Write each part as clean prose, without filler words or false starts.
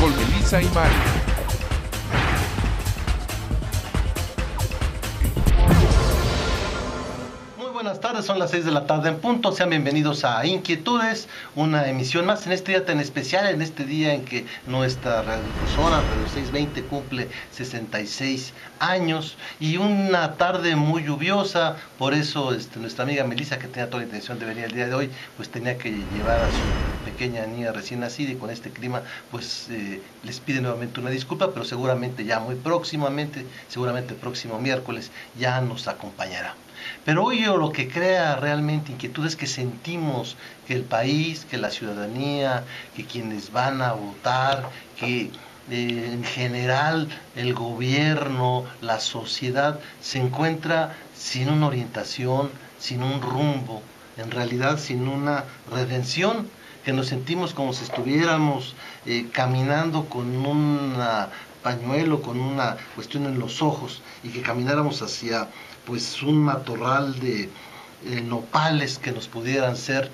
con Melissa y Mario. Buenas tardes, son las 6 de la tarde en punto. Sean bienvenidos a Inquietudes, una emisión más en este día tan especial, en este día en que nuestra radiodifusora Radio 620 cumple 66 años y una tarde muy lluviosa. Por eso nuestra amiga Melissa, que tenía toda la intención de venir el día de hoy, pues tenía que llevar a su pequeña niña recién nacida, y con este clima pues les pide nuevamente una disculpa, pero seguramente ya muy próximamente, seguramente el próximo miércoles ya nos acompañará. Pero hoy yo lo que crea realmente inquietud es que sentimos que el país, que la ciudadanía, que quienes van a votar, que en general el gobierno, la sociedad se encuentra sin una orientación, sin un rumbo, en realidad sin una redención, que nos sentimos como si estuviéramos caminando con un pañuelo, con una cuestión en los ojos, y que camináramos hacia pues un matorral de nopales que nos pudieran ser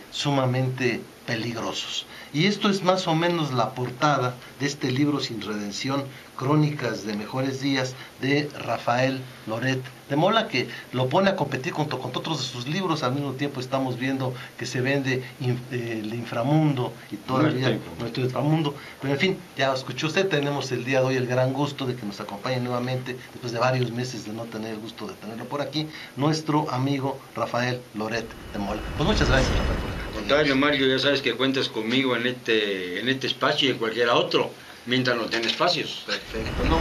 sumamente peligrosos. Y esto es más o menos la portada de este libro Sin Redención, Crónicas de Mejores Días, de Rafael Loret de Mola, que lo pone a competir junto con otros de sus libros. Al mismo tiempo estamos viendo que se vende el inframundo y todavía nuestro inframundo. Pero en fin, ya lo escuchó usted, tenemos el día de hoy el gran gusto de que nos acompañe nuevamente, después de varios meses de no tener el gusto de tenerlo por aquí, nuestro amigo Rafael Loret de Mola. Pues muchas gracias, Rafael, por acompañarnos. Contrario, Mario, ya sabes que cuentas conmigo en este espacio y en cualquier otro, mientras no tenga espacios. Perfecto, no,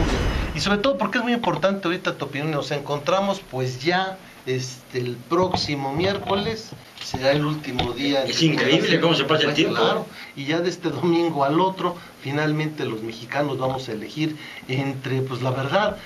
y sobre todo porque es muy importante ahorita tu opinión. Nos encontramos pues ya el próximo miércoles, será el último día. Es increíble cómo se pasa el tiempo. Claro, y ya de este domingo al otro, finalmente los mexicanos vamos a elegir entre, pues la verdad,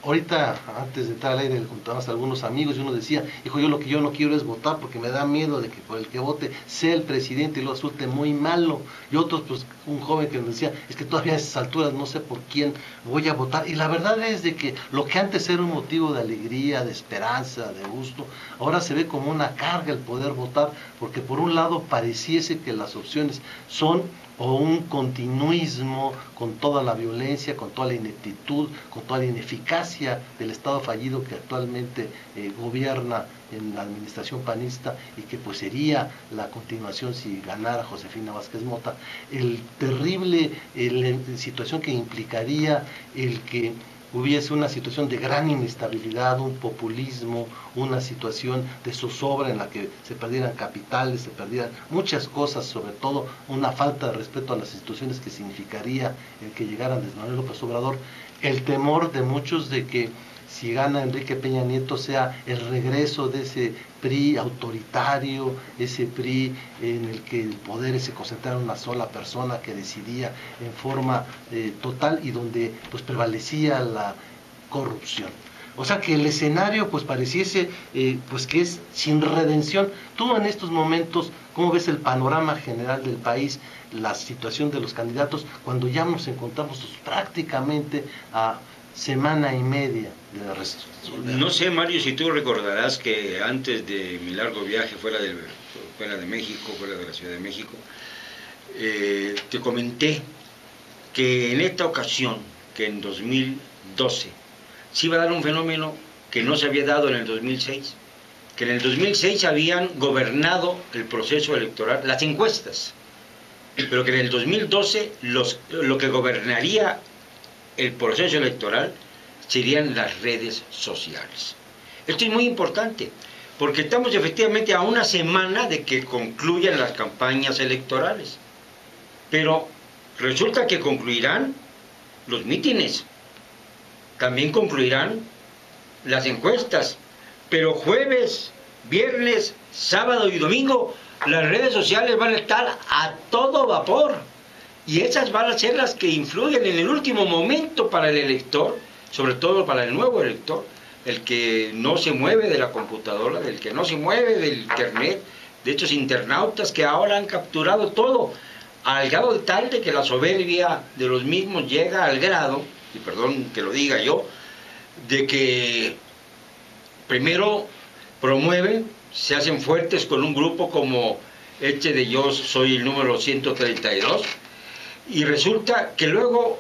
ahorita antes de entrar al aire le contábamos a algunos amigos y uno decía, hijo, yo lo que yo no quiero es votar porque me da miedo de que por el que vote sea el presidente y lo resulte muy malo. Y otros, pues un joven que nos decía, es que todavía a esas alturas no sé por quién voy a votar. Y la verdad es de que lo que antes era un motivo de alegría, de esperanza, de gusto, ahora se ve como una carga el poder votar, porque por un lado pareciese que las opciones son o un continuismo con toda la violencia, con toda la ineptitud, con toda la ineficacia del Estado fallido que actualmente gobierna en la administración panista, y que pues sería la continuación si ganara Josefina Vázquez Mota, el terrible situación que implicaría el que hubiese una situación de gran inestabilidad, un populismo, una situación de zozobra en la que se perdieran capitales, se perdieran muchas cosas, sobre todo una falta de respeto a las instituciones que significaría el que llegara Andrés Manuel López Obrador, el temor de muchos de que si gana Enrique Peña Nieto sea el regreso de ese PRI autoritario, ese PRI en el que el poder se concentrara en una sola persona que decidía en forma total y donde pues prevalecía la corrupción. O sea que el escenario pues pareciese pues que es sin redención. Tú en estos momentos, ¿cómo ves el panorama general del país, la situación de los candidatos, cuando ya nos encontramos pues, prácticamente a semana y media de la resolver? No sé, Mario, si tú recordarás que antes de mi largo viaje fuera de México, fuera de la Ciudad de México, te comenté que en esta ocasión, que en 2012, se iba a dar un fenómeno que no se había dado en el 2006, que en el 2006 habían gobernado el proceso electoral, las encuestas, pero que en el 2012 lo que gobernaría el proceso electoral serían las redes sociales. Esto es muy importante, porque estamos efectivamente a una semana de que concluyan las campañas electorales, pero resulta que concluirán los mítines, también concluirán las encuestas, pero jueves, viernes, sábado y domingo las redes sociales van a estar a todo vapor. Y esas van a ser las que influyen en el último momento para el elector, sobre todo para el nuevo elector, el que no se mueve de la computadora, el que no se mueve del internet, de estos internautas que ahora han capturado todo, al grado de tal de que la soberbia de los mismos llega al grado, y perdón que lo diga yo, de que primero promueven, se hacen fuertes con un grupo como este de Yo Soy el número 132, Y resulta que luego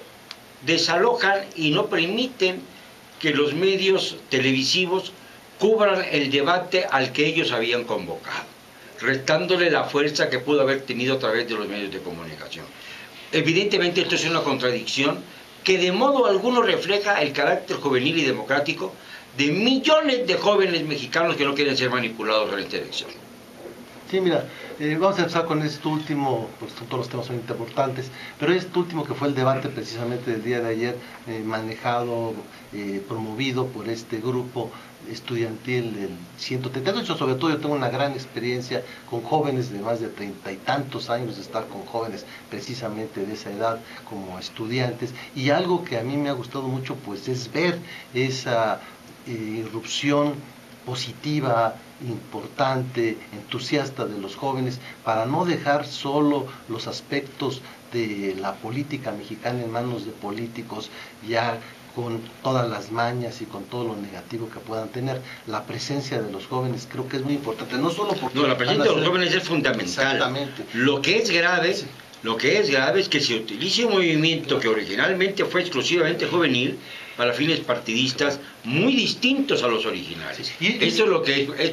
desalojan y no permiten que los medios televisivos cubran el debate al que ellos habían convocado, restándole la fuerza que pudo haber tenido a través de los medios de comunicación. Evidentemente esto es una contradicción que de modo alguno refleja el carácter juvenil y democrático de millones de jóvenes mexicanos que no quieren ser manipulados en esta elección. Sí, mira, vamos a empezar con este último, pues todos los temas son importantes, pero este último que fue el debate precisamente del día de ayer, manejado, promovido por este grupo estudiantil del 138, sobre todo yo tengo una gran experiencia con jóvenes de más de 30 y tantos años, de estar con jóvenes precisamente de esa edad como estudiantes, y algo que a mí me ha gustado mucho pues es ver esa irrupción positiva, importante, entusiasta de los jóvenes, para no dejar solo los aspectos de la política mexicana en manos de políticos ya con todas las mañas y con todo lo negativo que puedan tener. La presencia de los jóvenes creo que es muy importante, no solo porque... No, la presencia de los jóvenes es fundamental. Exactamente. Lo que es grave, sí. Lo que es grave es que se utilice un movimiento que originalmente fue exclusivamente juvenil para fines partidistas muy distintos a los originales. Sí, esto es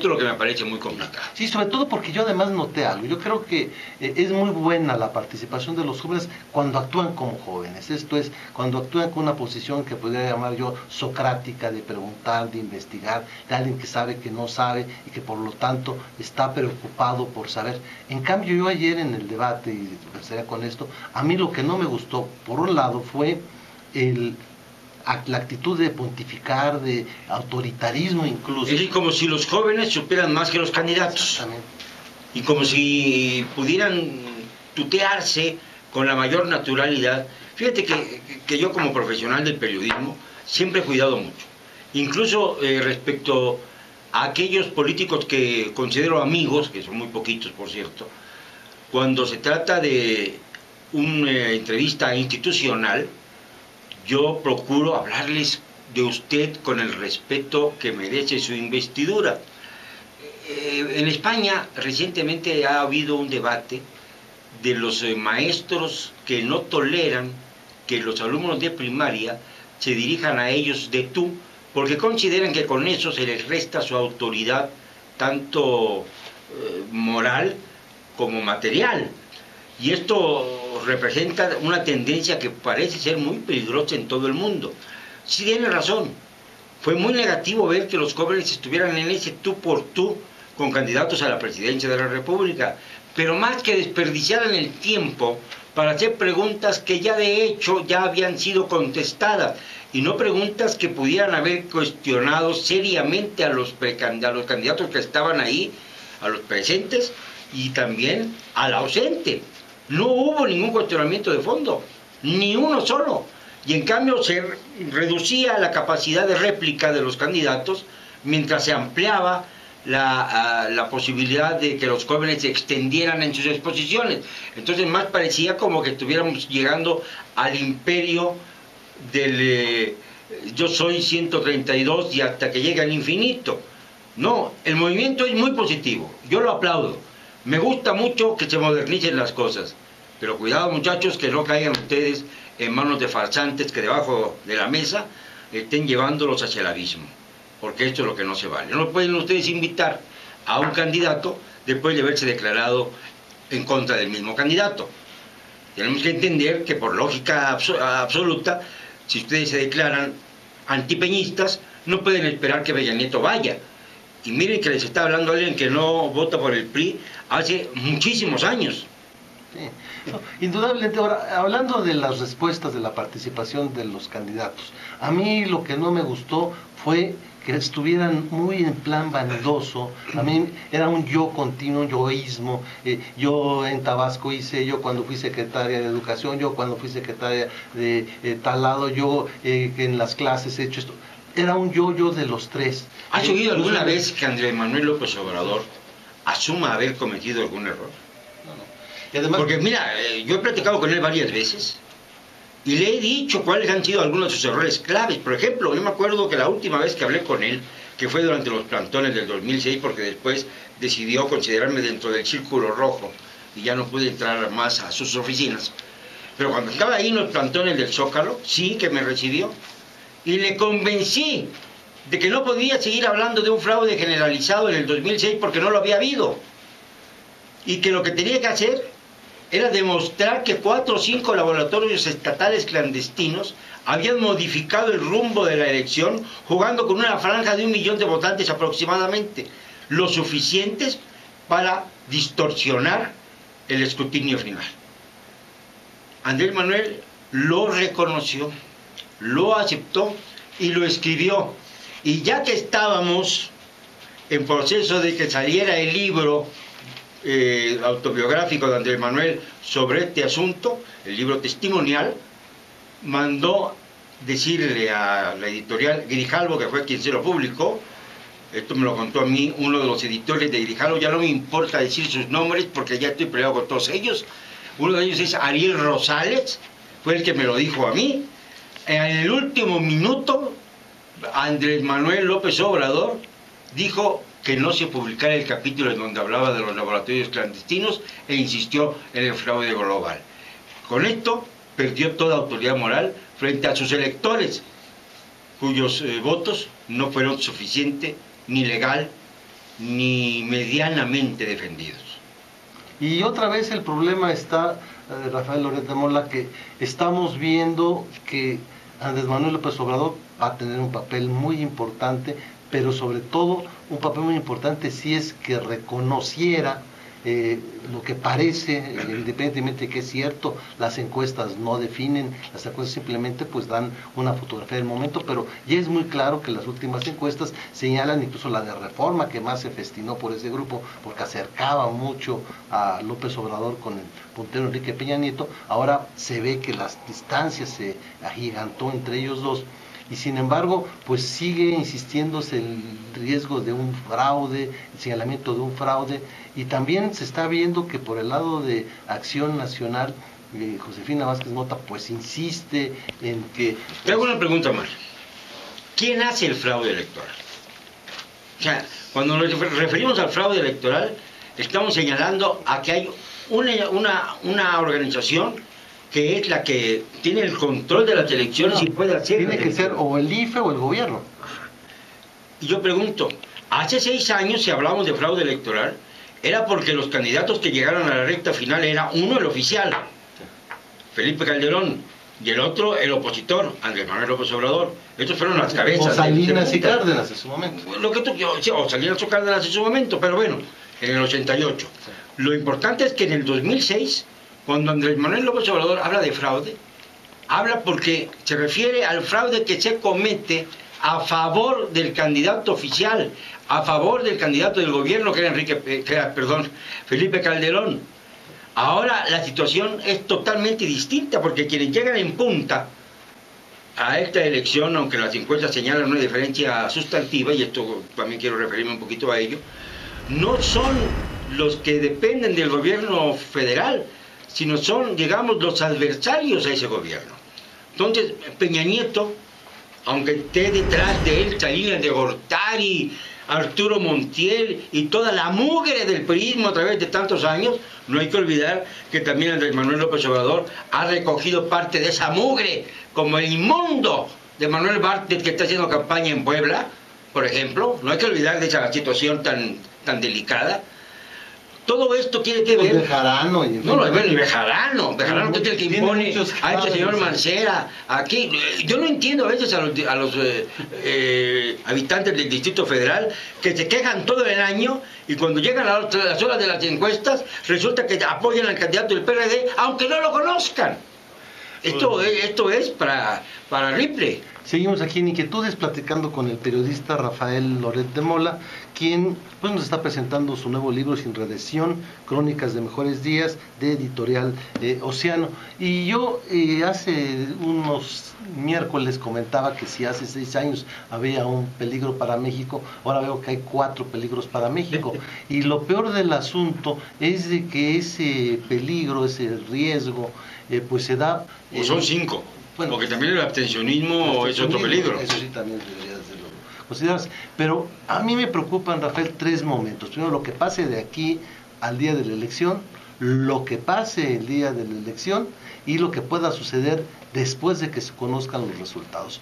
lo que me parece muy complicado. Sí, sobre todo porque yo además noté algo. Yo creo que es muy buena la participación de los jóvenes cuando actúan como jóvenes. Esto es, cuando actúan con una posición que podría llamar yo socrática, de preguntar, de investigar, de alguien que sabe que no sabe y que por lo tanto está preocupado por saber. En cambio, yo ayer en el debate, y empezaría con esto, a mí lo que no me gustó, por un lado, fue la actitud de pontificar, de autoritarismo incluso. Es como si los jóvenes supieran más que los candidatos. Exactamente. Y como si pudieran tutearse con la mayor naturalidad. Fíjate que yo como profesional del periodismo siempre he cuidado mucho. Incluso respecto a aquellos políticos que considero amigos, que son muy poquitos por cierto, cuando se trata de una entrevista institucional, yo procuro hablarles de usted con el respeto que merece su investidura. En España recientemente ha habido un debate de los maestros que no toleran que los alumnos de primaria se dirijan a ellos de tú, porque consideran que con eso se les resta su autoridad, tanto moral como material. Y esto representa una tendencia que parece ser muy peligrosa en todo el mundo. Sí tiene razón, fue muy negativo ver que los jóvenes estuvieran en ese tú por tú con candidatos a la presidencia de la República, pero más que desperdiciaran el tiempo para hacer preguntas que ya de hecho ya habían sido contestadas, y no preguntas que pudieran haber cuestionado seriamente a los candidatos que estaban ahí, a los presentes y también al ausente. No hubo ningún cuestionamiento de fondo, ni uno solo. Y en cambio se reducía la capacidad de réplica de los candidatos mientras se ampliaba la posibilidad de que los jóvenes se extendieran en sus exposiciones. Entonces más parecía como que estuviéramos llegando al imperio del yo soy 132 y hasta que llegue al infinito. No, el movimiento es muy positivo, yo lo aplaudo. Me gusta mucho que se modernicen las cosas, pero cuidado muchachos, que no caigan ustedes en manos de farsantes que debajo de la mesa estén llevándolos hacia el abismo, porque esto es lo que no se vale. No pueden ustedes invitar a un candidato después de haberse declarado en contra del mismo candidato. Tenemos que entender que por lógica absoluta, si ustedes se declaran antipeñistas, no pueden esperar que Peña Nieto vaya. Y miren que les está hablando alguien que no vota por el PRI hace muchísimos años. Sí. No, indudablemente, ahora, hablando de las respuestas de la participación de los candidatos, a mí lo que no me gustó fue que estuvieran muy en plan vanidoso. A mí era un yo continuo, un yoísmo. Yo en Tabasco hice, yo cuando fui secretaria de Educación, yo cuando fui secretaria de tal lado, yo en las clases he hecho esto. Era un yo de los tres. ¿Has oído alguna vez que Andrés Manuel López Obrador asuma haber cometido algún error? No, no. Y además, porque mira, yo he platicado con él varias veces y le he dicho cuáles han sido algunos de sus errores claves. Por ejemplo, yo me acuerdo que la última vez que hablé con él, que fue durante los plantones del 2006, porque después decidió considerarme dentro del círculo rojo y ya no pude entrar más a sus oficinas, pero cuando estaba ahí en los plantones del Zócalo, sí que me recibió. Y le convencí de que no podía seguir hablando de un fraude generalizado en el 2006 porque no lo había habido. Y que lo que tenía que hacer era demostrar que 4 o 5 laboratorios estatales clandestinos habían modificado el rumbo de la elección jugando con una franja de 1 millón de votantes aproximadamente, lo suficientes para distorsionar el escrutinio final. Andrés Manuel lo reconoció, lo aceptó y lo escribió. Y ya que estábamos en proceso de que saliera el libro autobiográfico de Andrés Manuel sobre este asunto, el libro testimonial, mandó decirle a la editorial Grijalvo, que fue quien se lo publicó, esto me lo contó a mí uno de los editores de Grijalvo, ya no me importa decir sus nombres porque ya estoy peleado con todos ellos, uno de ellos es Ariel Rosales, fue el que me lo dijo a mí. En el último minuto Andrés Manuel López Obrador dijo que no se publicara el capítulo en donde hablaba de los laboratorios clandestinos e insistió en el fraude global. Con esto perdió toda autoridad moral frente a sus electores, cuyos votos no fueron suficiente, ni legal, ni medianamente defendidos. Y otra vez el problema está, Rafael Loret de Mola, que estamos viendo que Andrés Manuel López Obrador va a tener un papel muy importante, pero sobre todo un papel muy importante si es que reconociera lo que parece, independientemente de que es cierto, las encuestas no definen, las encuestas simplemente pues dan una fotografía del momento, pero ya es muy claro que las últimas encuestas señalan, incluso la de Reforma, que más se festinó por ese grupo, porque acercaba mucho a López Obrador con el puntero Enrique Peña Nieto, ahora se ve que las distancias se agigantó entre ellos dos, y sin embargo, pues sigue insistiéndose el riesgo de un fraude, el señalamiento de un fraude, y también se está viendo que por el lado de Acción Nacional, Josefina Vázquez Mota, pues insiste en que... Te hago una pregunta más. ¿Quién hace el fraude electoral? O sea, cuando nos referimos al fraude electoral, estamos señalando a que hay una organización que es la que tiene el control de las elecciones y puede hacer... Tiene que ser o el IFE o el gobierno. Y yo pregunto, hace 6 años si hablamos de fraude electoral, era porque los candidatos que llegaron a la recta final era uno el oficial, Felipe Calderón, y el otro el opositor, Andrés Manuel López Obrador. Estos fueron las cabezas. O Salinas y Cárdenas en su momento. O Salinas o Cárdenas en su momento, pero bueno, en el 88. Lo importante es que en el 2006... cuando Andrés Manuel López Obrador habla de fraude, habla porque se refiere al fraude que se comete a favor del candidato oficial, a favor del candidato del gobierno, que era Felipe Calderón. Ahora la situación es totalmente distinta, porque quienes llegan en punta a esta elección, aunque las encuestas señalan una diferencia sustantiva, y esto también quiero referirme un poquito a ello, no son los que dependen del gobierno federal, sino son, digamos, los adversarios a ese gobierno. Entonces, Peña Nieto, aunque esté detrás de él Salinas de Gortari, Arturo Montiel y toda la mugre del priismo a través de tantos años, no hay que olvidar que también Andrés Manuel López Obrador ha recogido parte de esa mugre, como el inmundo de Manuel Bartlett, que está haciendo campaña en Puebla, por ejemplo. No hay que olvidar de esa situación tan delicada. Todo esto tiene que ver... Bejarano. Y Bejarano que es el que impone a este señor Mancera. Aquí, yo no entiendo a veces a los habitantes del Distrito Federal que se quejan todo el año y cuando llegan a las horas de las encuestas resulta que apoyan al candidato del PRD aunque no lo conozcan. Esto es para Ripley. Seguimos aquí en Inquietudes platicando con el periodista Rafael Loret de Mola, quien pues nos está presentando su nuevo libro Sin Redención, Crónicas de Mejores Días, de Editorial Océano. Y yo hace unos miércoles comentaba que si hace 6 años había un peligro para México, ahora veo que hay 4 peligros para México. Y lo peor del asunto es de que ese peligro, ese riesgo, pues se da... O son 5. Bueno, porque también el abstencionismo es otro peligro. Eso sí también debería considerarse. Pero a mí me preocupan, Rafael, 3 momentos. Primero, lo que pase de aquí al día de la elección, lo que pase el día de la elección y lo que pueda suceder después de que se conozcan los resultados.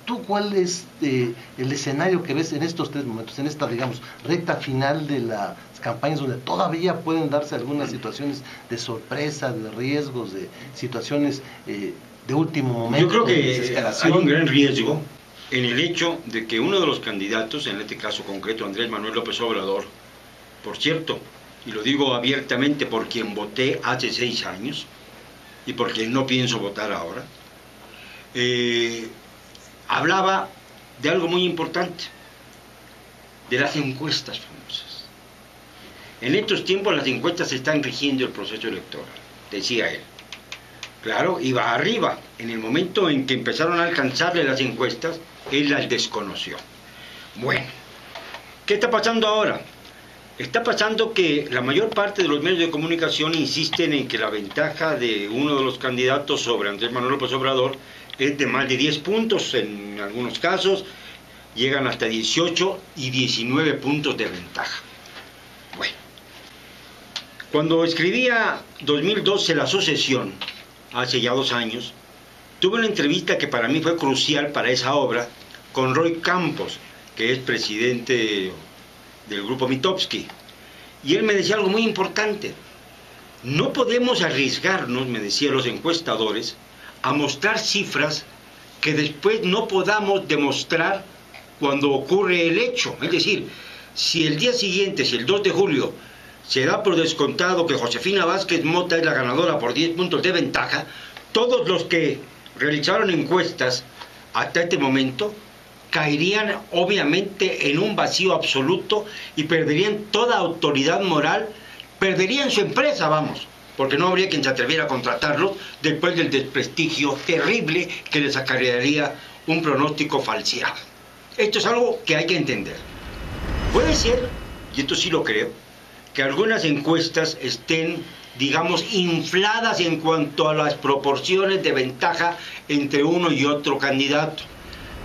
¿Tú cuál es el escenario que ves en estos 3 momentos, en esta, digamos, recta final de las campañas, donde todavía pueden darse algunas situaciones de sorpresa, de riesgos, de situaciones de último momento? Yo creo que hay un gran riesgo en el hecho de que uno de los candidatos, en este caso concreto Andrés Manuel López Obrador, por cierto, y lo digo abiertamente, por quien voté hace 6 años, y por quien no pienso votar ahora, hablaba de algo muy importante, de las encuestas famosas. En estos tiempos las encuestas están rigiendo el proceso electoral, decía él. Claro, iba arriba. En el momento en que empezaron a alcanzarle las encuestas, él las desconoció. Bueno, ¿qué está pasando ahora? Está pasando que la mayor parte de los medios de comunicación insisten en que la ventaja de uno de los candidatos sobre Andrés Manuel López Obrador es de más de 10 puntos, en algunos casos llegan hasta 18 y 19 puntos de ventaja. Bueno, cuando escribía 2012 La Sucesión, hace ya 2 años, tuve una entrevista que para mí fue crucial para esa obra con Roy Campos, que es presidente del grupo Mitofsky, y él me decía algo muy importante: no podemos arriesgarnos, me decían los encuestadores, a mostrar cifras que después no podamos demostrar cuando ocurre el hecho. Es decir, si el día siguiente, si el 2 de julio, se da por descontado que Josefina Vázquez Mota es la ganadora por 10 puntos de ventaja, todos los que realizaron encuestas hasta este momento caerían obviamente en un vacío absoluto y perderían toda autoridad moral, perderían su empresa, vamos, porque no habría quien se atreviera a contratarlos después del desprestigio terrible que les acarrearía un pronóstico falseado. Esto es algo que hay que entender. Puede ser, y esto sí lo creo, que algunas encuestas estén, digamos, infladas en cuanto a las proporciones de ventaja entre uno y otro candidato,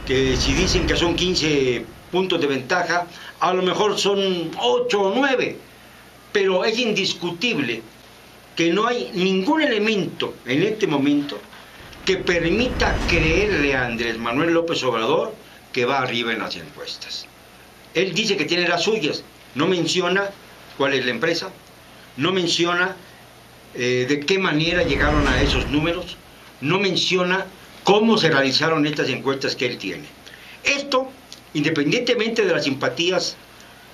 que si dicen que son 15 puntos de ventaja, a lo mejor son 8 o 9, pero es indiscutible que no hay ningún elemento en este momento que permita creerle a Andrés Manuel López Obrador que va arriba en las encuestas. Él dice que tiene las suyas, no menciona cuál es la empresa, no menciona de qué manera llegaron a esos números, no menciona cómo se realizaron estas encuestas que él tiene. Esto, independientemente de las simpatías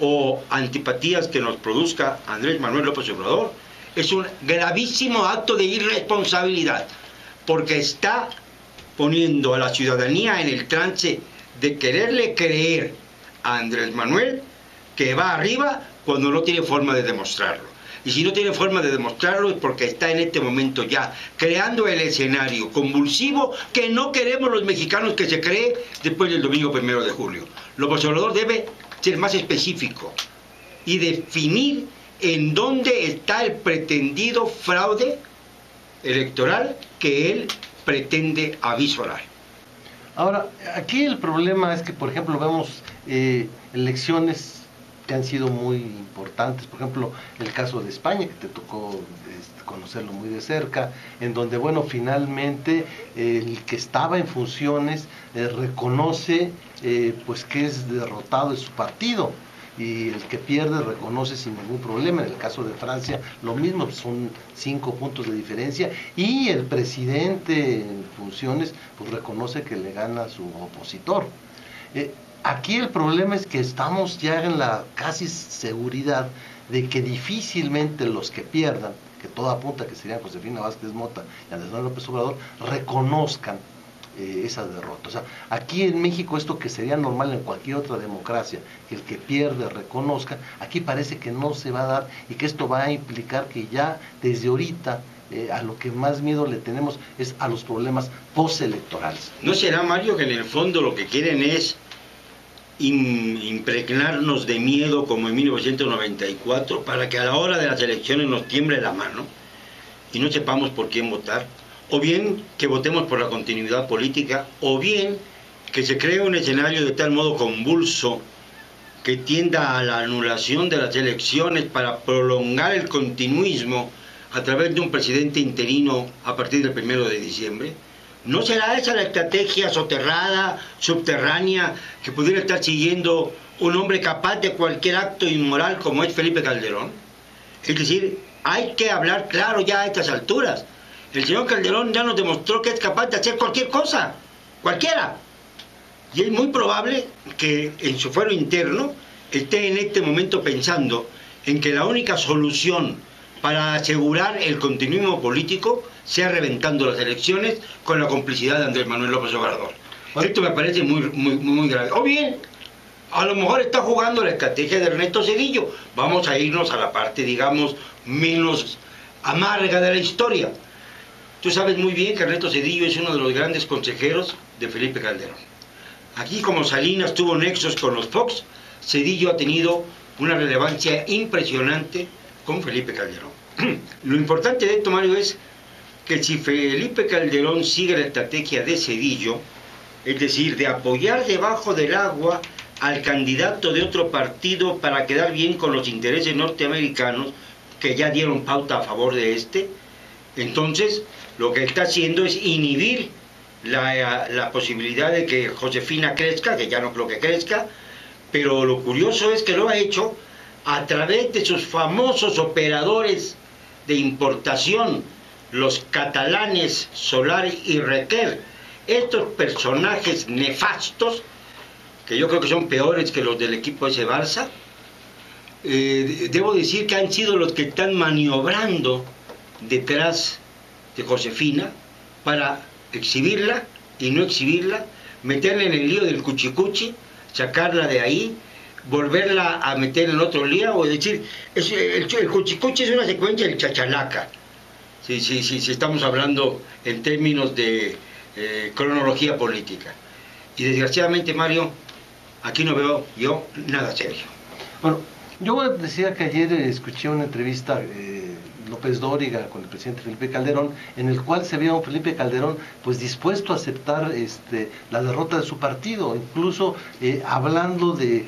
o antipatías que nos produzca Andrés Manuel López Obrador, es un gravísimo acto de irresponsabilidad, porque está poniendo a la ciudadanía en el trance de quererle creer a Andrés Manuel que va arriba cuando no tiene forma de demostrarlo. Y si no tiene forma de demostrarlo es porque está en este momento ya creando el escenario convulsivo que no queremos los mexicanos que se cree después del domingo 1 de julio. López Obrador debe ser más específico y definir en dónde está el pretendido fraude electoral que él pretende avisorar. Ahora, aquí el problema es que, por ejemplo, vemos elecciones que han sido muy importantes, por ejemplo, el caso de España, que te tocó conocerlo muy de cerca, en donde, bueno, finalmente el que estaba en funciones reconoce pues que es derrotado en su partido, y el que pierde reconoce sin ningún problema. En el caso de Francia lo mismo, son 5 puntos de diferencia, y el presidente en funciones pues reconoce que le gana a su opositor. Aquí el problema es que estamos ya en la casi seguridad de que difícilmente los que pierdan, que todo apunta que serían Josefina Vázquez Mota y Andrés Manuel López Obrador, reconozcan esa derrota. O sea, aquí en México, esto que sería normal en cualquier otra democracia, que el que pierde reconozca, aquí parece que no se va a dar, y que esto va a implicar que ya desde ahorita a lo que más miedo le tenemos es a los problemas postelectorales. ¿No será, Mario, que en el fondo lo que quieren es impregnarnos de miedo como en 1994 para que a la hora de las elecciones nos tiemble la mano y no sepamos por quién votar? O bien que votemos por la continuidad política, o bien que se cree un escenario de tal modo convulso que tienda a la anulación de las elecciones para prolongar el continuismo a través de un presidente interino a partir del 1 de diciembre? ¿No será esa la estrategia soterrada, subterránea, que pudiera estar siguiendo un hombre capaz de cualquier acto inmoral como es Felipe Calderón? Es decir, hay que hablar claro ya a estas alturas. El señor Calderón ya nos demostró que es capaz de hacer cualquier cosa, cualquiera. Y es muy probable que en su fuero interno esté en este momento pensando en que la única solución para asegurar el continuismo político sea reventando las elecciones con la complicidad de Andrés Manuel López Obrador. Esto me parece muy grave. O bien, a lo mejor está jugando la estrategia de Ernesto Zedillo. Vamos a irnos a la parte, digamos, menos amarga de la historia. Tú sabes muy bien que Ernesto Zedillo es uno de los grandes consejeros de Felipe Calderón. Aquí, como Salinas tuvo nexos con los Fox, Zedillo ha tenido una relevancia impresionante con Felipe Calderón. Lo importante de esto, Mario, es que si Felipe Calderón sigue la estrategia de Zedillo, es decir, de apoyar debajo del agua al candidato de otro partido para quedar bien con los intereses norteamericanos, que ya dieron pauta a favor de este, entonces lo que está haciendo es inhibir la posibilidad de que Josefina crezca, que ya no creo que crezca, pero lo curioso es que lo ha hecho a través de sus famosos operadores de importación, los catalanes Solar y Requer, estos personajes nefastos, que yo creo que son peores que los del equipo ese Barça. Debo decir que han sido los que están maniobrando detrás de Josefina para exhibirla y no exhibirla, meterla en el lío del cuchicuchi, sacarla de ahí, volverla a meter en otro lío, o decir, el cuchicuchi es una secuencia del chachalaca, si estamos hablando en términos de cronología política. Y desgraciadamente, Mario, aquí no veo yo nada serio. Bueno, yo decía que ayer escuché una entrevista López Dóriga con el presidente Felipe Calderón, en el cual se veía a un Felipe Calderón pues dispuesto a aceptar la derrota de su partido, incluso hablando de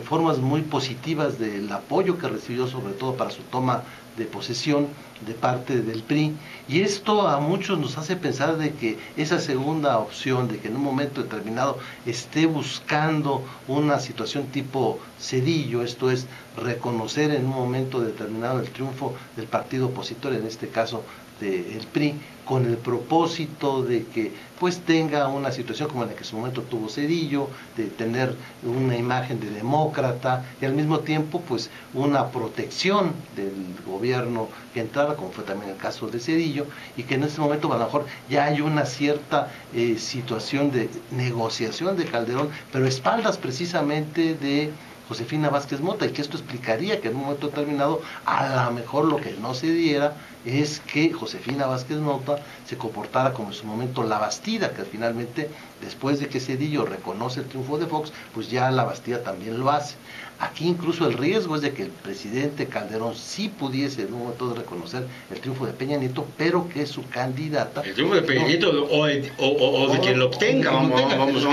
formas muy positivas del apoyo que recibió, sobre todo para su toma de posesión de parte del PRI, y esto a muchos nos hace pensar de que esa segunda opción, de que en un momento determinado esté buscando una situación tipo Zedillo, esto es, reconocer en un momento determinado el triunfo del partido opositor, en este caso del PRI, con el propósito de que pues tenga una situación como la que en su momento tuvo Zedillo, de tener una imagen de demócrata y al mismo tiempo pues una protección del gobierno que entrara, como fue también el caso de Zedillo, y que en este momento a lo mejor ya hay una cierta situación de negociación de Calderón, pero a espaldas precisamente de Josefina Vázquez Mota, y que esto explicaría que en un momento determinado a lo mejor lo que no se diera es que Josefina Vázquez Mota se comportara como en su momento la Bastida, que finalmente después de que Zedillo reconoce el triunfo de Fox, pues ya la Bastida también lo hace. Aquí incluso el riesgo es de que el presidente Calderón sí pudiese en un momento reconocer el triunfo de Peña Nieto, pero que su candidata... El triunfo de Peña Nieto o de quien lo obtenga, vamos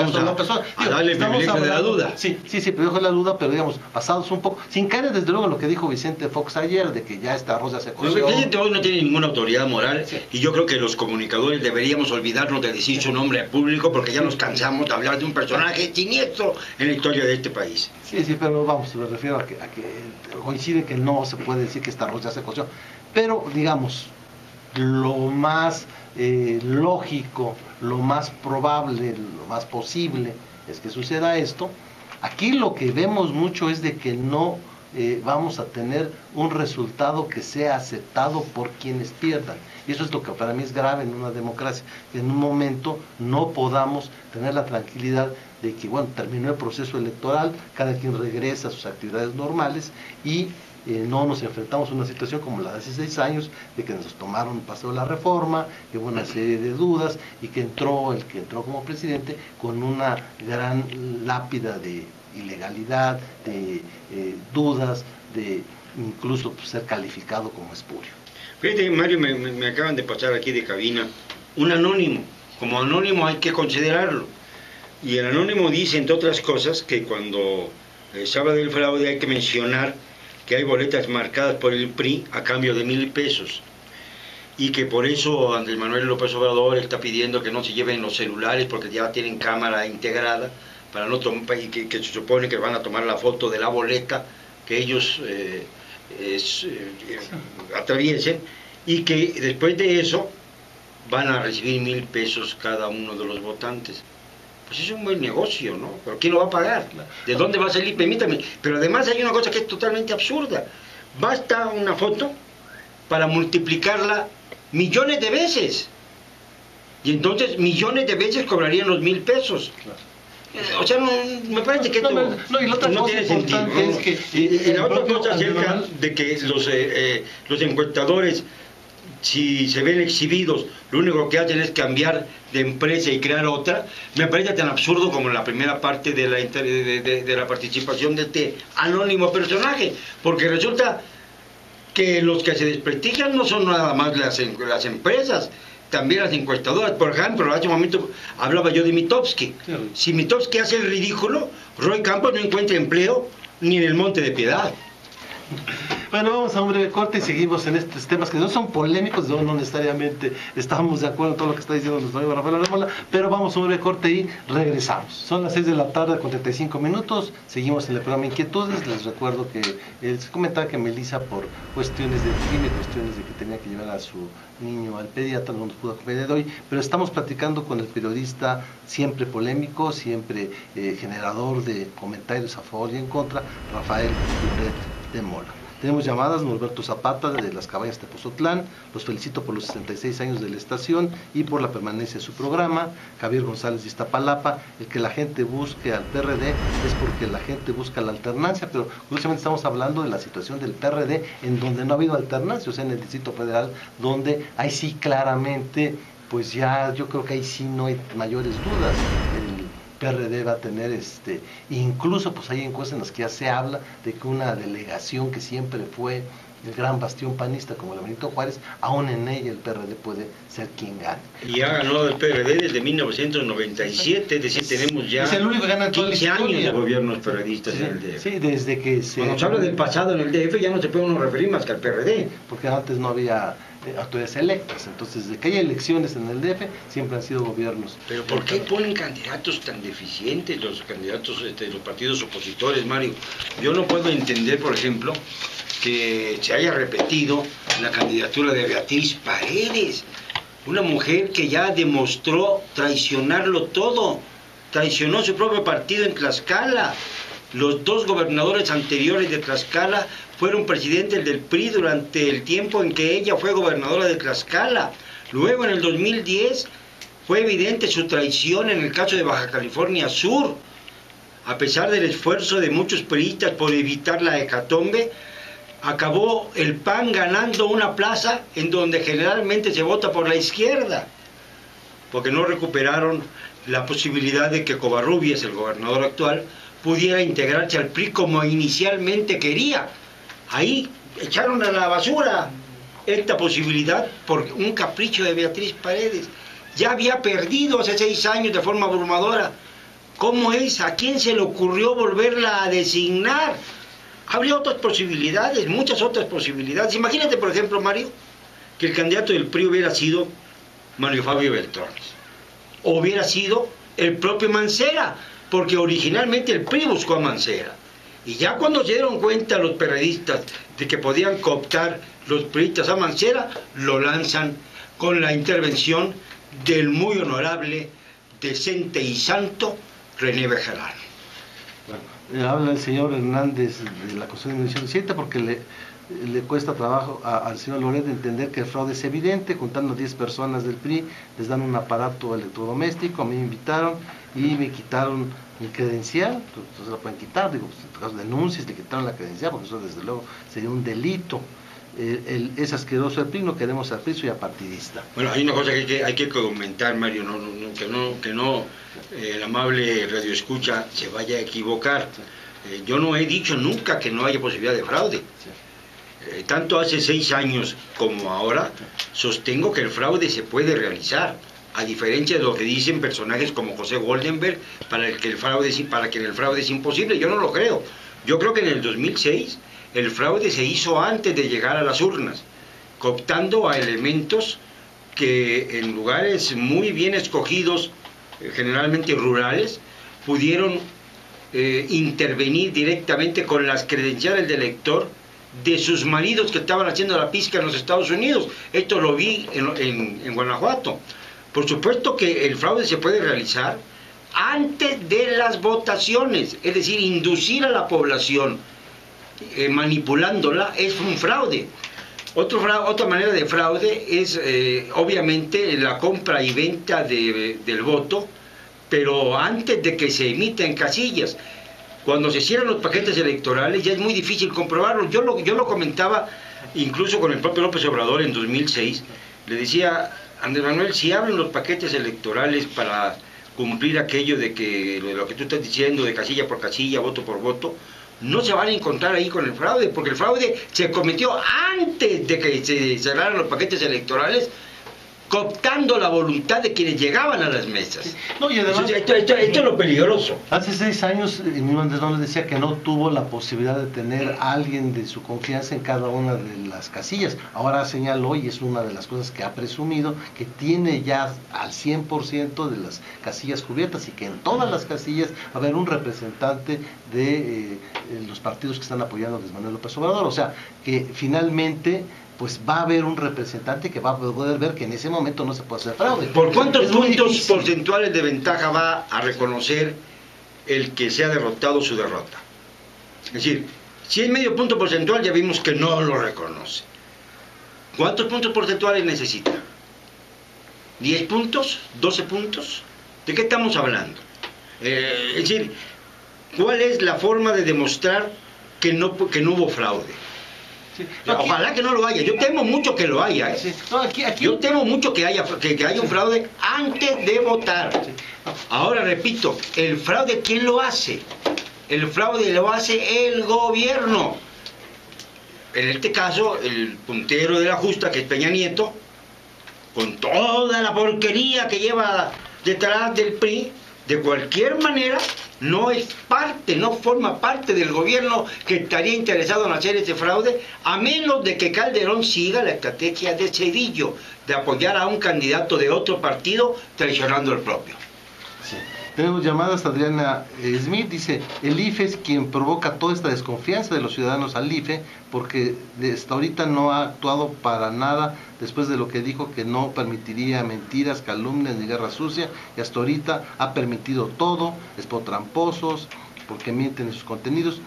a darle el privilegio de la duda. Sí, pero dejo la duda, pero digamos, pasados un poco, sin caer desde luego en lo que dijo Vicente Fox ayer, de que ya esta arroz ya se coció. Vicente Fox no tiene ninguna autoridad moral, sí. Y yo creo que los comunicadores deberíamos olvidarnos de decir su nombre al público, porque ya nos cansamos de hablar de un personaje siniestro en la historia de este país. Sí, pero vamos, me refiero a que coincide que no se puede decir que esta arroz ya se coció, pero digamos, lo más lógico, lo más probable, lo más posible es que suceda esto. Aquí lo que vemos mucho es de que no vamos a tener un resultado que sea aceptado por quienes pierdan, y eso es lo que para mí es grave en una democracia, que en un momento no podamos tener la tranquilidad de que, bueno, terminó el proceso electoral, cada quien regresa a sus actividades normales y no nos enfrentamos a una situación como la de hace 6 años, de que nos tomaron, pasó la reforma, que hubo una serie de dudas y que entró el que entró como presidente con una gran lápida de ilegalidad, de dudas, de incluso pues, ser calificado como espurio. Fíjate, Mario, me acaban de pasar aquí de cabina un anónimo. Como anónimo hay que considerarlo. Y el anónimo dice, entre otras cosas, que cuando se habla del fraude, hay que mencionar que hay boletas marcadas por el PRI a cambio de 1,000 pesos. Y que por eso Andrés Manuel López Obrador está pidiendo que no se lleven los celulares porque ya tienen cámara integrada para no tomar, y que se supone que van a tomar la foto de la boleta que ellos atraviesen, y que después de eso van a recibir 1,000 pesos cada uno de los votantes. Pues es un buen negocio, ¿no? Pero ¿quién lo va a pagar? ¿De dónde va a salir? Permítame. Pero además hay una cosa que es totalmente absurda. Basta una foto para multiplicarla millones de veces. Y entonces millones de veces cobrarían los 1,000 pesos. O sea, no, me parece que esto no tiene sentido, ¿no? Es que, y la otra cosa acerca de que los encuestadores, si se ven exhibidos, lo único que hacen es cambiar de empresa y crear otra, me parece tan absurdo como la primera parte de la participación de este anónimo personaje, porque resulta que los que se desprestigian no son nada más las empresas, también las encuestadoras. Por ejemplo, hace un momento hablaba yo de Mitofsky. Claro. Si Mitofsky hace el ridículo, Roy Campos no encuentra empleo ni en el Monte de Piedad. Bueno, vamos a un breve corte y seguimos en estos temas que no son polémicos, no necesariamente estamos de acuerdo en todo lo que está diciendo nuestro amigo Rafael Arremola, pero vamos a un breve corte y regresamos. Son las 6 de la tarde con 35 minutos, seguimos en el programa Inquietudes. Les recuerdo que se comentaba que Melissa, por cuestiones de clima, cuestiones de que tenía que llevar a su niño al pediatra, no nos pudo acompañar hoy, pero estamos platicando con el periodista siempre polémico, siempre generador de comentarios a favor y en contra, Rafael Loret de Mola. Tenemos llamadas. Norberto Zapata de las Cabañas Tepozotlán, los felicito por los 66 años de la estación y por la permanencia de su programa. Javier González de Iztapalapa, el que la gente busque al PRD es porque la gente busca la alternancia, pero justamente estamos hablando de la situación del PRD en donde no ha habido alternancia, o sea, en el Distrito Federal, donde ahí sí claramente, pues ya yo creo que ahí sí no hay mayores dudas. PRD va a tener, incluso pues hay encuestas en las que ya se habla de que una delegación que siempre fue el gran bastión panista como la Benito Juárez, aún en ella el PRD puede ser quien gane. Y ha ganado el PRD desde 1997, es decir, tenemos ya es el único que gana 15 años de gobiernos periodistas en el DF. Sí, desde que cuando se habla del pasado en el DF ya no se puede uno referir más que al PRD. Porque antes no había autoridades electas, entonces desde que hay elecciones en el DF siempre han sido gobiernos. Pero ¿por qué ponen candidatos tan deficientes los candidatos de los partidos opositores, Mario? Yo no puedo entender, por ejemplo, que se haya repetido la candidatura de Beatriz Paredes, una mujer que ya demostró traicionarlo todo, traicionó su propio partido en Tlaxcala. Los dos gobernadores anteriores de Tlaxcala fueron presidentes del PRI durante el tiempo en que ella fue gobernadora de Tlaxcala. Luego, en el 2010, fue evidente su traición en el caso de Baja California Sur. A pesar del esfuerzo de muchos priistas por evitar la hecatombe, acabó el PAN ganando una plaza en donde generalmente se vota por la izquierda, porque no recuperaron la posibilidad de que Covarrubias, el gobernador actual, pudiera integrarse al PRI como inicialmente quería. Ahí echaron a la basura esta posibilidad por un capricho de Beatriz Paredes. Ya había perdido hace 6 años de forma abrumadora. ¿Cómo es? ¿A quién se le ocurrió volverla a designar? Habría otras posibilidades, muchas otras posibilidades. Imagínate, por ejemplo, Mario, que el candidato del PRI hubiera sido Mario Fabio Beltrones, o hubiera sido el propio Mancera, porque originalmente el PRI buscó a Mancera. Y ya cuando se dieron cuenta los periodistas de que podían cooptar los priistas a Mancera, lo lanzan con la intervención del muy honorable, decente y santo René Bejarano. Bueno, habla el señor Hernández de la Constitución de 1917 porque le cuesta trabajo al señor Loret entender que el fraude es evidente. Juntando 10 personas del PRI, les dan un aparato electrodoméstico, a mí me invitaron y me quitaron mi credencial. Entonces la pueden quitar, digo, pues, en tu caso denuncias, le quitaron la credencial, porque eso desde luego sería un delito. Es asqueroso el PRI, no queremos al PRI, soy apartidista. Bueno, hay una cosa que hay que comentar, Mario, que el amable radioescucha se vaya a equivocar. Yo no he dicho nunca que no haya posibilidad de fraude. Tanto hace 6 años como ahora, sostengo que el fraude se puede realizar, a diferencia de lo que dicen personajes como José Goldenberg, para quien el fraude es imposible. Yo no lo creo. Yo creo que en el 2006 el fraude se hizo antes de llegar a las urnas, cooptando a elementos que en lugares muy bien escogidos, generalmente rurales, pudieron intervenir directamente con las credenciales del elector de sus maridos que estaban haciendo la pizca en los Estados Unidos. Esto lo vi en Guanajuato. Por supuesto que el fraude se puede realizar antes de las votaciones, es decir, inducir a la población manipulándola es un fraude. Otra manera de fraude es obviamente la compra y venta del voto, pero antes de que se emita en casillas. Cuando se cierran los paquetes electorales ya es muy difícil comprobarlo. Yo lo comentaba incluso con el propio López Obrador en 2006. Le decía, Andrés Manuel, si abren los paquetes electorales para cumplir aquello de que lo que tú estás diciendo, de casilla por casilla, voto por voto, no se van a encontrar ahí con el fraude, porque el fraude se cometió antes de que se cerraran los paquetes electorales, cooptando la voluntad de quienes llegaban a las mesas. Sí. No, y además, esto es lo peligroso. Hace 6 años el mismo Andrés Manuel decía que no tuvo la posibilidad de tener a alguien de su confianza en cada una de las casillas. Ahora señaló, y es una de las cosas que ha presumido, que tiene ya al 100% de las casillas cubiertas y que en todas las casillas va a haber un representante de los partidos que están apoyando a Andrés Manuel López Obrador. O sea, que finalmente pues va a haber un representante que va a poder ver que en ese momento no se puede hacer fraude. ¿Por cuántos puntos porcentuales de ventaja va a reconocer el que se ha derrotado su derrota? Es decir, si es medio punto porcentual ya vimos que no lo reconoce. ¿Cuántos puntos porcentuales necesita? ¿10 puntos? ¿12 puntos? ¿De qué estamos hablando? Es decir, ¿cuál es la forma de demostrar que no hubo fraude? Sí. Ojalá que no lo haya. Yo temo mucho que lo haya. Sí. No, aquí... Yo temo mucho que haya un fraude antes de votar. Sí. Ahora repito, el fraude, ¿quién lo hace? El fraude lo hace el gobierno. En este caso, el puntero de la justa, que es Peña Nieto, con toda la porquería que lleva detrás del PRI, de cualquier manera no es parte, no forma parte del gobierno que estaría interesado en hacer ese fraude, a menos de que Calderón siga la estrategia de Cedillo, de apoyar a un candidato de otro partido traicionando al propio. Sí. Tenemos llamadas. Adriana Smith dice: el IFE es quien provoca toda esta desconfianza de los ciudadanos al IFE, porque hasta ahorita no ha actuado para nada después de lo que dijo, que no permitiría mentiras, calumnias ni guerra sucia, y hasta ahorita ha permitido todo, tramposos, porque mienten en sus contenidos,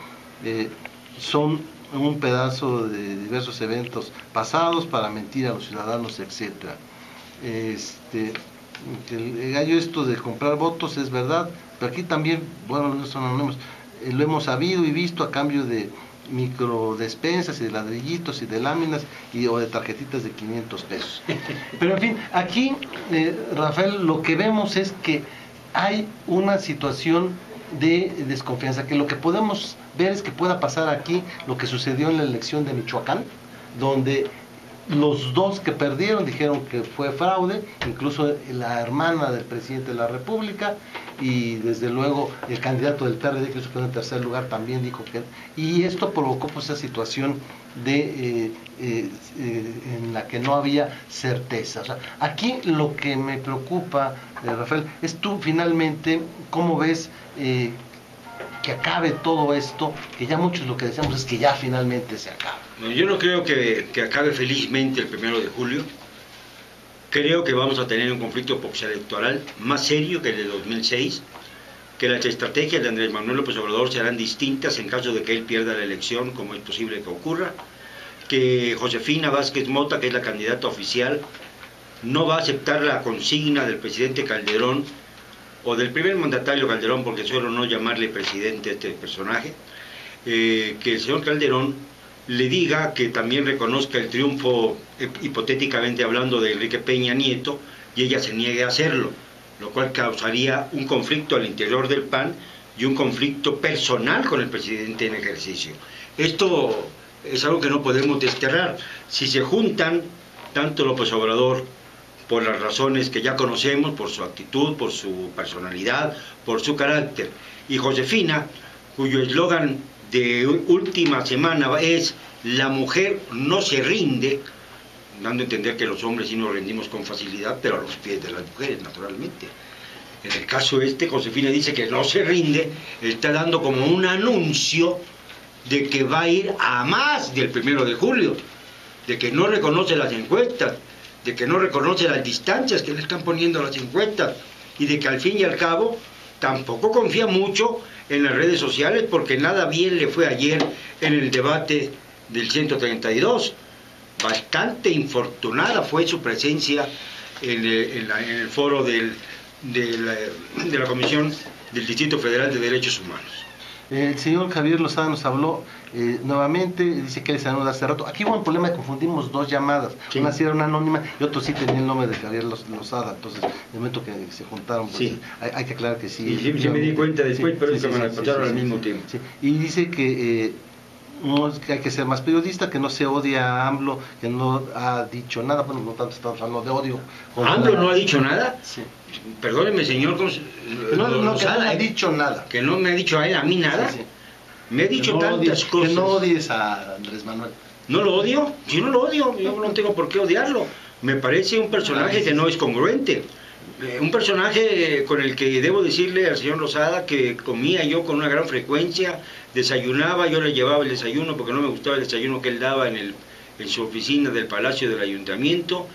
son un pedazo de diversos eventos pasados para mentir a los ciudadanos, etcétera. El gallo, esto de comprar votos es verdad, pero aquí también, bueno, eso no lo hemos sabido y visto a cambio de microdespensas y de ladrillitos y de láminas o de tarjetitas de 500 pesos. Pero en fin, aquí, Rafael, lo que vemos es que hay una situación de desconfianza, que lo que podemos ver es que pueda pasar aquí lo que sucedió en la elección de Michoacán, donde los dos que perdieron dijeron que fue fraude, incluso la hermana del presidente de la República, y desde luego el candidato del PRD, que se quedó en tercer lugar, también dijo que... Y esto provocó pues esa situación en la que no había certeza. O sea, aquí lo que me preocupa, Rafael, es tú finalmente, ¿cómo ves que acabe todo esto? Que ya muchos lo que deseamos es que ya finalmente se acabe. Yo no creo que acabe felizmente el 1 de julio. Creo que vamos a tener un conflicto postelectoral más serio que el de 2006, que las estrategias de Andrés Manuel López Obrador serán distintas en caso de que él pierda la elección, como es posible que ocurra, que Josefina Vázquez Mota, que es la candidata oficial, no va a aceptar la consigna del presidente Calderón, o del primer mandatario Calderón, porque suelo no llamarle presidente a este personaje, que el señor Calderón le diga que también reconozca el triunfo, hipotéticamente hablando, de Enrique Peña Nieto, y ella se niegue a hacerlo, lo cual causaría un conflicto al interior del PAN y un conflicto personal con el presidente en ejercicio. Esto es algo que no podemos desterrar. Si se juntan tanto López Obrador, por las razones que ya conocemos, por su actitud, por su personalidad, por su carácter, y Josefina, cuyo eslogan de última semana es "la mujer no se rinde", dando a entender que los hombres sí nos rendimos con facilidad, pero a los pies de las mujeres, naturalmente. En el caso Josefina dice que no se rinde, está dando como un anuncio de que va a ir a más del 1 de julio, de que no reconoce las encuestas, de que no reconoce las distancias que le están poniendo a las encuestas, y de que al fin y al cabo tampoco confía mucho en las redes sociales, porque nada bien le fue ayer en el debate del 132. Bastante infortunada fue su presencia en el foro de la Comisión del Distrito Federal de Derechos Humanos. El señor Javier Lozada nos habló nuevamente, dice que le saluda hace rato. Aquí hubo un problema, confundimos dos llamadas, sí. Una sí era una anónima y otro sí tenía el nombre de Javier Lozada, entonces en el momento que se juntaron, pues, sí. hay que aclarar que sí. Sí, me di cuenta después, sí, pero es que me la pasaron al mismo tiempo. Sí. Y dice que no, que hay que ser más periodista, que no se odia a AMLO, que no ha dicho nada, bueno, no tanto estamos hablando de odio. ¿AMLO no ha dicho nada? Sí. Perdóneme, señor no ha dicho nada. Que no me ha dicho a mí nada. Sí. Me ha dicho tantas cosas. Que no odies a Andrés Manuel. ¿No lo odio? Yo no lo odio, yo no tengo por qué odiarlo. Me parece un personaje que no es congruente. Un personaje con el que debo decirle al señor Lozada que comía yo con una gran frecuencia, desayunaba, yo le llevaba el desayuno porque no me gustaba el desayuno que él daba en su oficina del Palacio del Ayuntamiento,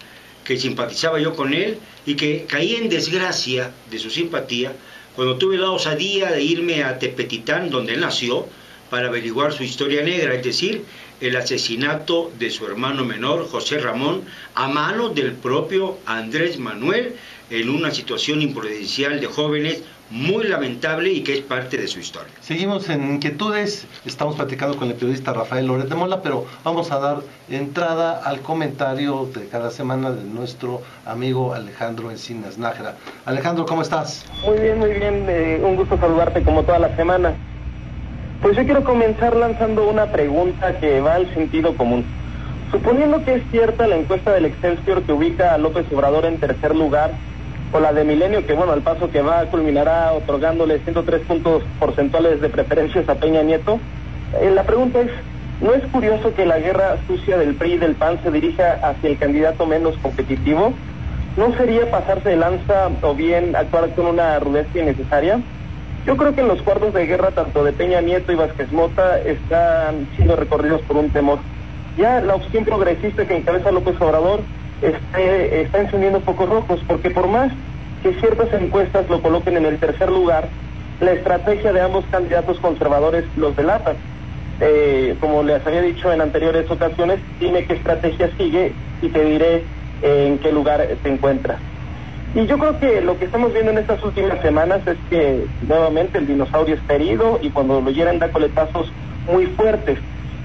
que simpatizaba yo con él y que caí en desgracia de su simpatía cuando tuve la osadía de irme a Tepetitán, donde él nació, para averiguar su historia negra, es decir, el asesinato de su hermano menor, José Ramón, a manos del propio Andrés Manuel, en una situación imprudencial de jóvenes muy lamentable y que es parte de su historia. Seguimos en inquietudes, estamos platicando con el periodista Rafael Loret de Mola, pero vamos a dar entrada al comentario de cada semana de nuestro amigo Alejandro Encinas Nájera. Alejandro, ¿cómo estás? Muy bien, un gusto saludarte como toda la semana. Pues yo quiero comenzar lanzando una pregunta que va al sentido común. Suponiendo que es cierta la encuesta del Excelsior que ubica a López Obrador en tercer lugar, o la de Milenio, que bueno, al paso que va, culminará otorgándole 103 puntos porcentuales de preferencias a Peña Nieto, la pregunta es, ¿no es curioso que la guerra sucia del PRI y del PAN se dirija hacia el candidato menos competitivo? ¿No sería pasarse de lanza o bien actuar con una rudeza innecesaria? Yo creo que en los cuartos de guerra, tanto de Peña Nieto y Vázquez Mota, están siendo recorridos por un temor. Ya la opción progresista que encabeza López Obrador está encendiendo focos rojos, porque por más que ciertas encuestas lo coloquen en el tercer lugar, la estrategia de ambos candidatos conservadores los delata. Como les había dicho en anteriores ocasiones, dime qué estrategia sigue y te diré en qué lugar te encuentras. Y yo creo que lo que estamos viendo en estas últimas semanas es que nuevamente el dinosaurio está herido y cuando lo hieren da coletazos muy fuertes.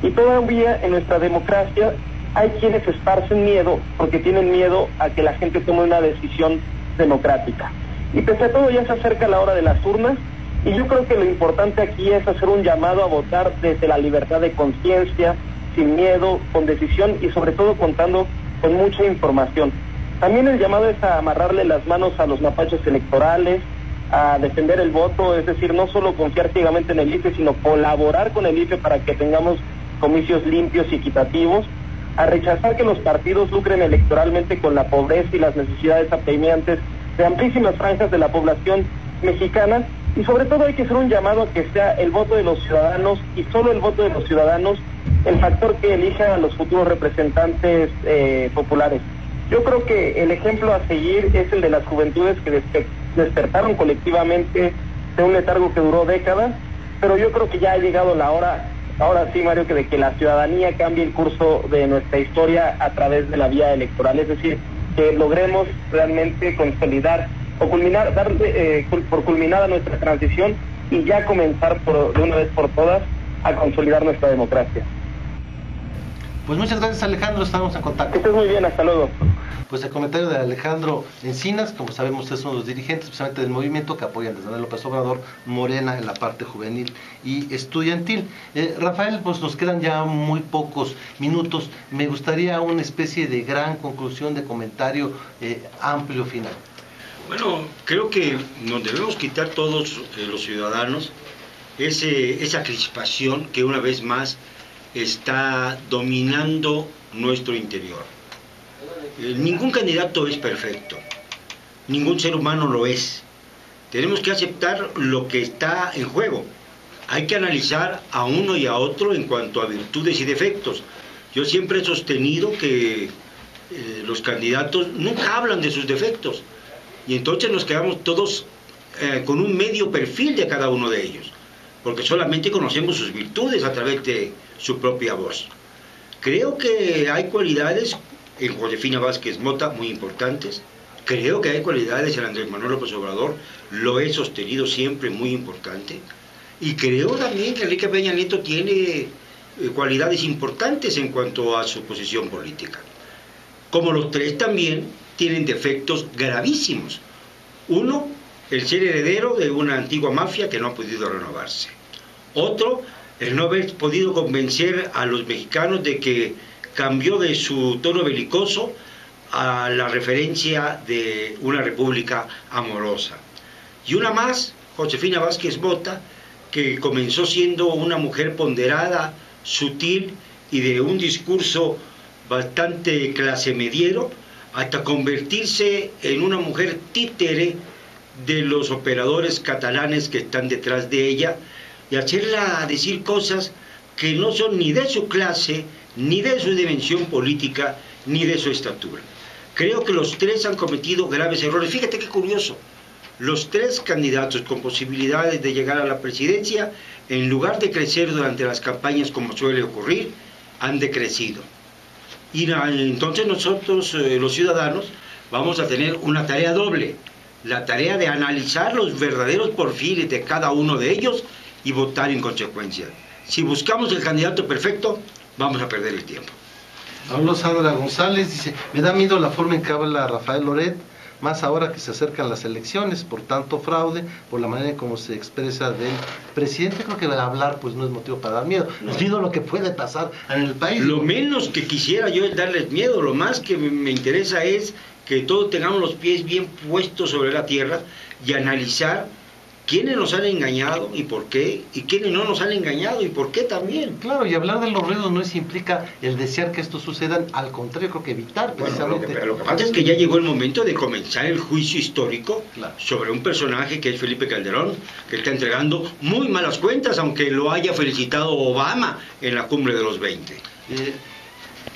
Y todavía en nuestra democracia hay quienes esparcen miedo porque tienen miedo a que la gente tome una decisión democrática. Y pese a todo ya se acerca la hora de las urnas y yo creo que lo importante aquí es hacer un llamado a votar desde la libertad de conciencia, sin miedo, con decisión y sobre todo contando con mucha información. También el llamado es a amarrarle las manos a los mapaches electorales, a defender el voto, es decir, no solo confiar ciegamente en el IFE, sino colaborar con el IFE para que tengamos comicios limpios y equitativos, a rechazar que los partidos lucren electoralmente con la pobreza y las necesidades apremiantes de amplísimas franjas de la población mexicana, y sobre todo hay que hacer un llamado a que sea el voto de los ciudadanos y solo el voto de los ciudadanos el factor que elija a los futuros representantes populares. Yo creo que el ejemplo a seguir es el de las juventudes que despertaron colectivamente de un letargo que duró décadas, pero yo creo que ya ha llegado la hora, ahora sí, Mario, de que la ciudadanía cambie el curso de nuestra historia a través de la vía electoral, es decir, que logremos realmente consolidar o culminar, dar por culminada nuestra transición y ya comenzar de una vez por todas a consolidar nuestra democracia. Pues muchas gracias, Alejandro, estamos en contacto. Que estés muy bien, hasta luego. Pues el comentario de Alejandro Encinas, como sabemos es uno de los dirigentes precisamente del movimiento que apoyan desde Manuel López Obrador, Morena en la parte juvenil y estudiantil. Rafael, pues nos quedan ya muy pocos minutos, me gustaría una especie de gran conclusión, de comentario amplio final. Bueno, creo que nos debemos quitar todos los ciudadanos esa crispación que una vez más está dominando nuestro interior. Ningún candidato es perfecto, ningún ser humano lo es. Tenemos que aceptar lo que está en juego. Hay que analizar a uno y a otro en cuanto a virtudes y defectos. Yo siempre he sostenido que los candidatos nunca hablan de sus defectos, y entonces nos quedamos todos con un medio perfil de cada uno de ellos, porque solamente conocemos sus virtudes a través de su propia voz. Creo que hay cualidades en Josefina Vázquez Mota muy importantes. Creo que hay cualidades en Andrés Manuel López Obrador, lo he sostenido siempre, muy importante. Y creo también que Enrique Peña Nieto tiene cualidades importantes en cuanto a su posición política. Como los tres también tienen defectos gravísimos. Uno, el ser heredero de una antigua mafia que no ha podido renovarse. Otro, el no haber podido convencer a los mexicanos de que cambió de su tono belicoso a la referencia de una república amorosa. Y una más, Josefina Vázquez Mota, que comenzó siendo una mujer ponderada, sutil y de un discurso bastante clase mediero, hasta convertirse en una mujer títere de los operadores catalanes que están detrás de ella, y hacerla decir cosas que no son ni de su clase, ni de su dimensión política, ni de su estatura. Creo que los tres han cometido graves errores. Fíjate qué curioso, los tres candidatos con posibilidades de llegar a la presidencia, en lugar de crecer durante las campañas como suele ocurrir, han decrecido. Y entonces nosotros, los ciudadanos, vamos a tener una tarea doble, la tarea de analizar los verdaderos perfiles de cada uno de ellos y votar en consecuencia. Si buscamos el candidato perfecto, vamos a perder el tiempo. Habló Sandra González, dice, me da miedo la forma en que habla Rafael Loret, más ahora que se acercan las elecciones, por tanto fraude, por la manera en cómo se expresa del presidente. Creo que hablar pues no es motivo para dar miedo, no. Es miedo lo que puede pasar en el país. Lo menos que quisiera yo es darles miedo, lo más que me interesa es que todos tengamos los pies bien puestos sobre la tierra y analizar quiénes nos han engañado y por qué, y quiénes no nos han engañado y por qué también. Claro, y hablar de los ruidos no implica el desear que esto suceda, al contrario, creo que evitar precisamente. Bueno, lo que pasa es que ya llegó el momento de comenzar el juicio histórico, claro, sobre un personaje que es Felipe Calderón, que está entregando muy malas cuentas, aunque lo haya felicitado Obama en la cumbre de los 20.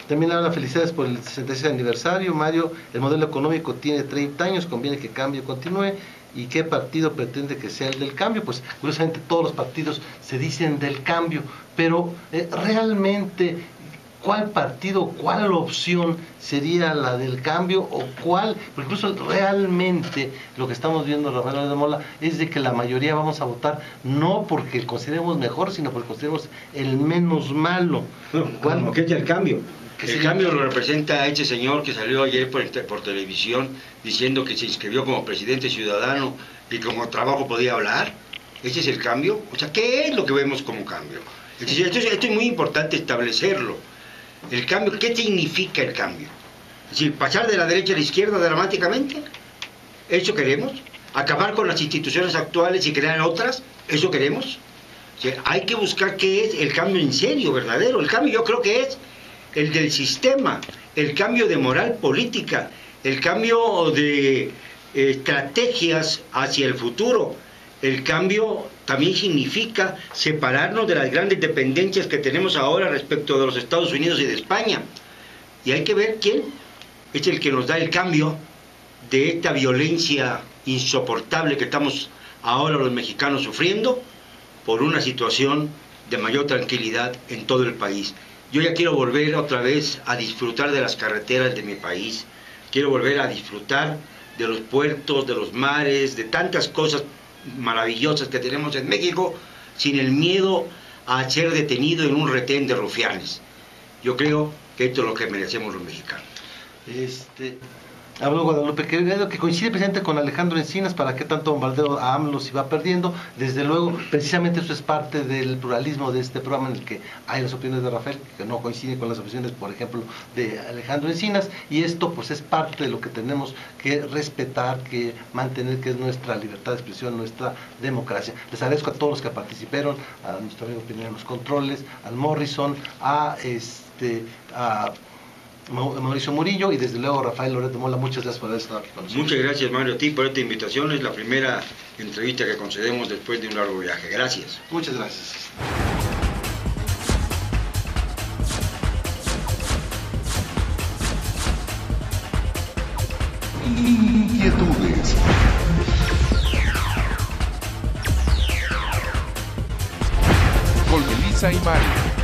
También habla felicidades por el 66 aniversario, Mario, el modelo económico tiene 30 años, conviene que cambie y continúe. ¿Y qué partido pretende que sea el del cambio? Pues curiosamente todos los partidos se dicen del cambio, pero realmente, ¿cuál partido, cuál opción sería la del cambio o cuál? Porque incluso realmente lo que estamos viendo, Rafael de Mola, es de que la mayoría vamos a votar no porque consideremos mejor, sino porque consideremos el menos malo. No, ¿qué es el cambio? El cambio lo representa a este señor que salió ayer por televisión diciendo que se inscribió como presidente ciudadano y como trabajo podía hablar. ¿Ese es el cambio? O sea, ¿qué es lo que vemos como cambio? Esto es muy importante establecerlo. El cambio, ¿qué significa el cambio? Es decir, pasar de la derecha a la izquierda dramáticamente. ¿Eso queremos? ¿Acabar con las instituciones actuales y crear otras? ¿Eso queremos? O sea, hay que buscar qué es el cambio en serio, verdadero. El cambio yo creo que es el del sistema, el cambio de moral política, el cambio de estrategias hacia el futuro. El cambio también significa separarnos de las grandes dependencias que tenemos ahora respecto de los Estados Unidos y de España. Y hay que ver quién es el que nos da el cambio de esta violencia insoportable que estamos ahora los mexicanos sufriendo por una situación de mayor tranquilidad en todo el país. Yo ya quiero volver otra vez a disfrutar de las carreteras de mi país, quiero volver a disfrutar de los puertos, de los mares, de tantas cosas maravillosas que tenemos en México, sin el miedo a ser detenido en un retén de rufianes. Yo creo que esto es lo que merecemos los mexicanos. Habló Guadalupe Quevedo, que coincide precisamente con Alejandro Encinas. ¿Para qué tanto bombardeo a AMLO si va perdiendo? Desde luego, precisamente eso es parte del pluralismo de este programa, en el que hay las opiniones de Rafael que no coinciden con las opiniones, por ejemplo, de Alejandro Encinas, y esto pues es parte de lo que tenemos que respetar, que mantener, que es nuestra libertad de expresión, nuestra democracia. Les agradezco a todos los que participaron, a nuestro amigo Pineda en los controles, al Morrison, a Mauricio Murillo y desde luego Rafael Loreto Mola. Muchas gracias por haber estado aquí con nosotros. Muchas gracias, Mario, a ti por esta invitación. Es la primera entrevista que concedemos después de un largo viaje. Gracias. Muchas gracias. Inquietudes. Con Melissa y Mario.